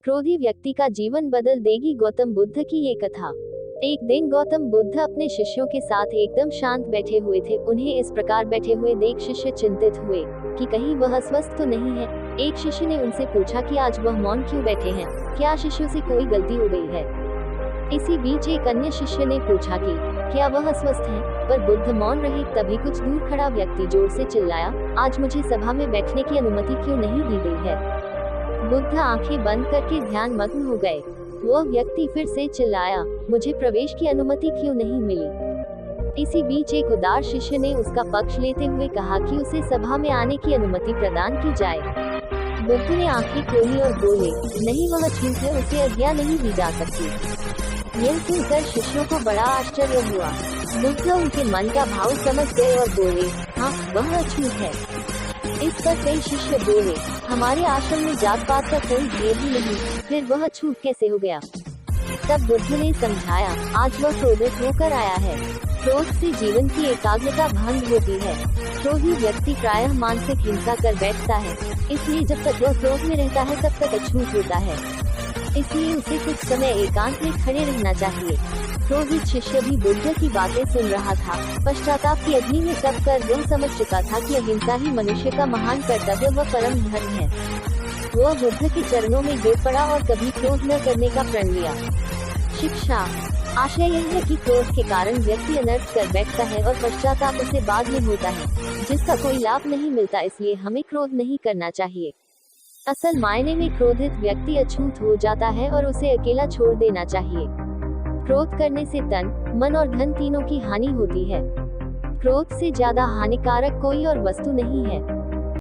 क्रोधी व्यक्ति का जीवन बदल देगी। गौतम बुद्ध की ये कथा। एक दिन गौतम बुद्ध अपने शिष्यों के साथ एकदम शांत बैठे हुए थे। उन्हें इस प्रकार बैठे हुए देख शिष्य चिंतित हुए कि कहीं वह अस्वस्थ तो नहीं है। एक शिष्य ने उनसे पूछा कि आज वह मौन क्यों बैठे हैं, क्या शिष्यों से कोई गलती हो गई है। इसी बीच एक अन्य शिष्य ने पूछा कि क्या वह अस्वस्थ हैं, पर बुद्ध मौन रहे। तभी कुछ दूर खड़ा व्यक्ति जोर से चिल्लाया, आज मुझे सभा में बैठने की अनुमति क्यों नहीं दी गई है। बुद्ध आंखें बंद करके ध्यान मग्न हो गए। वह व्यक्ति फिर से चिल्लाया, मुझे प्रवेश की अनुमति क्यों नहीं मिली। इसी बीच एक उदार शिष्य ने उसका पक्ष लेते हुए कहा कि उसे सभा में आने की अनुमति प्रदान की जाए। बुद्ध ने आंखें खोली और बोले, नहीं, वह छूट है, उसे आज्ञा नहीं दी जा सकती। यह सुनकर शिष्यों को बड़ा आश्चर्य हुआ। बुद्ध उनके मन का भाव समझ गए और बोले, हाँ, वह अछूत है। इस पर कई शिष्य बोले, हमारे आश्रम में जात पात का कोई भेद ही नहीं, फिर वह छूट कैसे हो गया। तब बुद्ध ने समझाया, आज वह क्रोधित होकर आया है। क्रोध से जीवन की एकाग्रता भंग होती है। क्रोधी व्यक्ति प्रायः मानसिक हिंसा कर बैठता है, इसलिए जब तक वह क्रोध में रहता है तब तक अछूत होता है। इसलिए उसे कुछ समय एकांत में खड़े रहना चाहिए। क्रोधित शिष्य भी बुद्ध की बातें सुन रहा था। पश्चाताप की अग्नि में तप कर वह समझ चुका था कि अहिंसा ही मनुष्य का महान कर्तव्य व परम धर्म है। वह बुद्ध के चरणों में गिर पड़ा और कभी क्रोध न करने का प्रण लिया। शिक्षा। आशय यह है कि क्रोध के कारण व्यक्ति अनर्थ कर बैठता है और पश्चाताप उसे बाद में होता है, जिसका कोई लाभ नहीं मिलता। इसलिए हमें क्रोध नहीं करना चाहिए। असल मायने में क्रोधित व्यक्ति अछूत हो जाता है और उसे अकेला छोड़ देना चाहिए। क्रोध करने से तन, मन और धन तीनों की हानि होती है। क्रोध से ज्यादा हानिकारक कोई और वस्तु नहीं है।